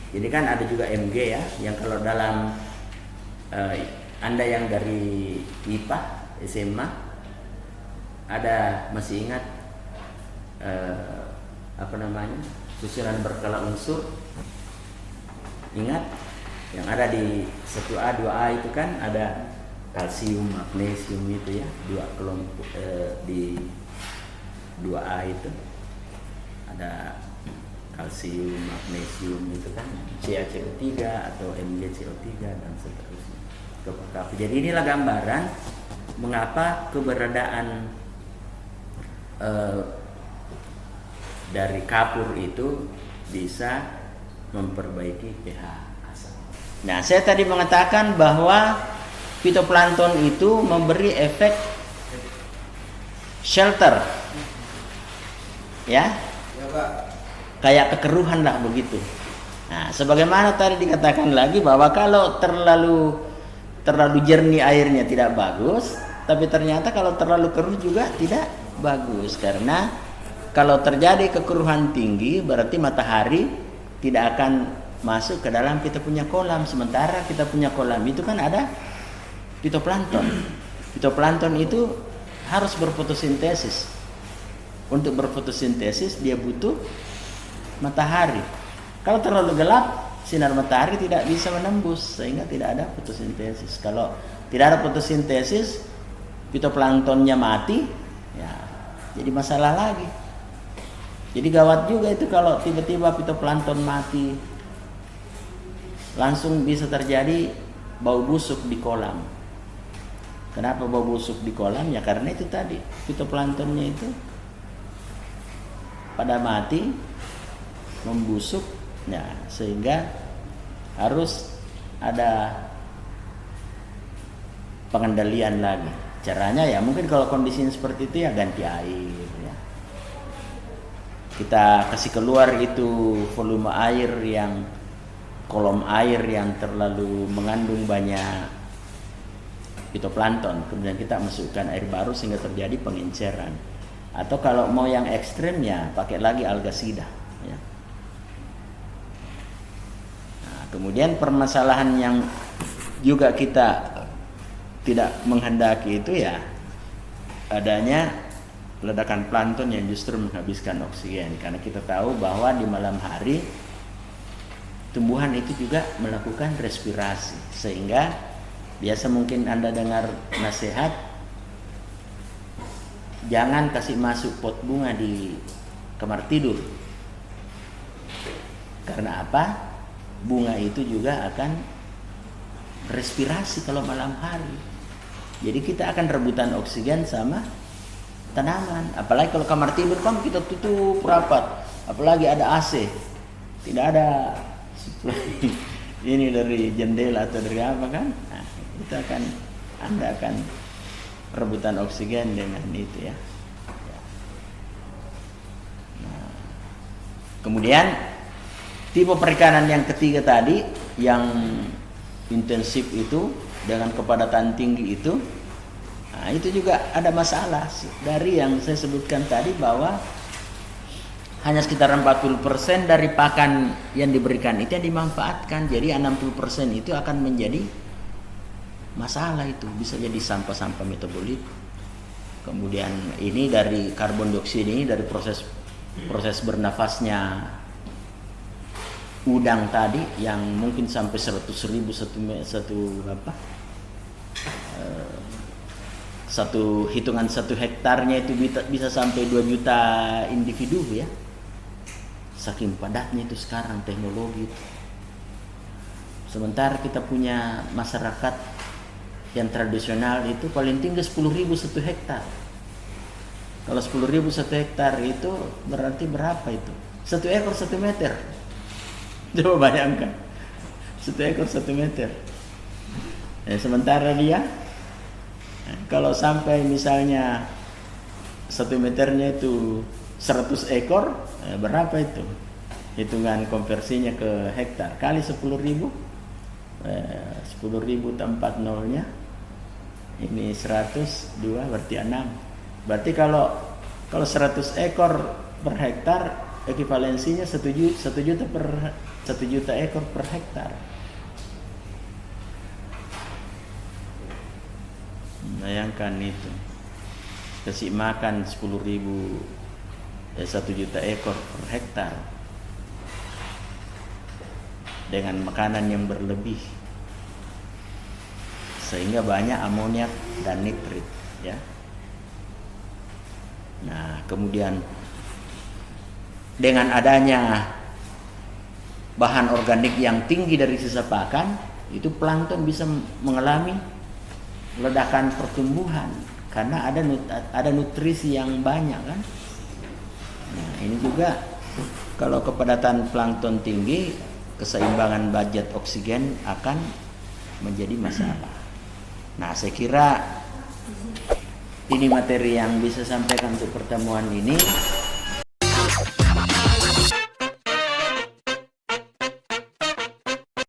Jadi kan ada juga Mg, ya, yang kalau dalam Anda yang dari IPA SMA ada masih ingat susunan berkala unsur, ingat yang ada di 1A 2A itu kan ada kalsium, magnesium itu, ya, dua kelompok. Di 2A itu ada kalsium, magnesium itu kan CaCO3 atau MgCO3 dan seterusnya. Jadi inilah gambaran mengapa keberadaan dari kapur itu bisa memperbaiki pH asam. Nah, saya tadi mengatakan bahwa fitoplankton itu memberi efek shelter, ya, Pak. Kayak kekeruhan lah begitu. Nah, sebagaimana tadi dikatakan lagi bahwa kalau terlalu jernih airnya tidak bagus, tapi ternyata kalau terlalu keruh juga tidak bagus, karena kalau terjadi kekeruhan tinggi berarti matahari tidak akan masuk ke dalam kita punya kolam. Sementara kita punya kolam itu kan ada fitoplankton. Fitoplankton itu harus berfotosintesis. Untuk berfotosintesis dia butuh matahari. Kalau terlalu gelap, sinar matahari tidak bisa menembus sehingga tidak ada fotosintesis. Kalau tidak ada fotosintesis, fitoplanktonnya mati, ya, jadi masalah lagi. Jadi gawat juga itu kalau tiba-tiba fitoplankton mati, langsung bisa terjadi bau busuk di kolam. Kenapa bau busuk di kolam? Ya karena itu tadi, fitoplanktonnya itu pada mati, membusuk, ya, sehingga harus ada pengendalian lagi. Caranya ya mungkin kalau kondisinya seperti itu ya ganti air, ya. Kita kasih keluar itu volume air yang kolom air yang terlalu mengandung banyak fitoplankton, kemudian kita masukkan air baru sehingga terjadi pengenceran. Atau kalau mau yang ekstrem ya pakai lagi algasida, ya. Kemudian permasalahan yang juga kita tidak menghendaki itu ya adanya ledakan plankton yang justru menghabiskan oksigen, karena kita tahu bahwa di malam hari tumbuhan itu juga melakukan respirasi, sehingga biasa mungkin Anda dengar nasihat jangan kasih masuk pot bunga di kamar tidur. Karena apa? Bunga itu juga akan respirasi kalau malam hari. Jadi kita akan rebutan oksigen sama tanaman. Apalagi kalau kamar tidur kan kita tutup rapat. Apalagi ada AC. Tidak ada ini dari jendela atau dari apa kan? Nah, itu Anda akan rebutan oksigen dengan itu, ya. Nah, kemudian tipe perikanan yang ketiga tadi yang intensif itu dengan kepadatan tinggi itu, Nah, itu juga ada masalah dari yang saya sebutkan tadi bahwa hanya sekitar 40% dari pakan yang diberikan itu yang dimanfaatkan. Jadi 60% itu akan menjadi masalah, itu bisa jadi sampah-sampah metabolik. Kemudian ini dari karbon dioksida ini dari proses bernafasnya udang tadi yang mungkin sampai 100.000 satu hektarnya itu bisa sampai 2 juta individu ya. Saking padatnya itu sekarang teknologi itu. Sementara kita punya masyarakat yang tradisional itu paling tinggi 10.000 satu hektar. Kalau 10.000 satu hektar itu berarti berapa itu? 1 ekor 1 meter. Coba bayangkan. 1 ekor 1 meter. Sementara dia kalau sampai misalnya 1 meternya itu 100 ekor, berapa itu? Hitungan konversinya ke hektar kali 10.000, 10.000 tempat nolnya, ini 102 berarti 6. Berarti kalau 100 ekor per hektar ekivalensinya 1 juta ekor per hektar. Bayangkan itu, kasih makan 10.000 1 juta ekor per hektar dengan makanan yang berlebih, sehingga banyak amoniak dan nitrit ya. Nah, kemudian dengan adanya bahan organik yang tinggi dari sisa pakan, itu plankton bisa mengalami ledakan pertumbuhan karena ada nutrisi yang banyak kan. Nah, ini juga kalau kepadatan plankton tinggi, keseimbangan budget oksigen akan menjadi masalah. Nah, saya kira ini materi yang bisa sampaikan untuk pertemuan ini.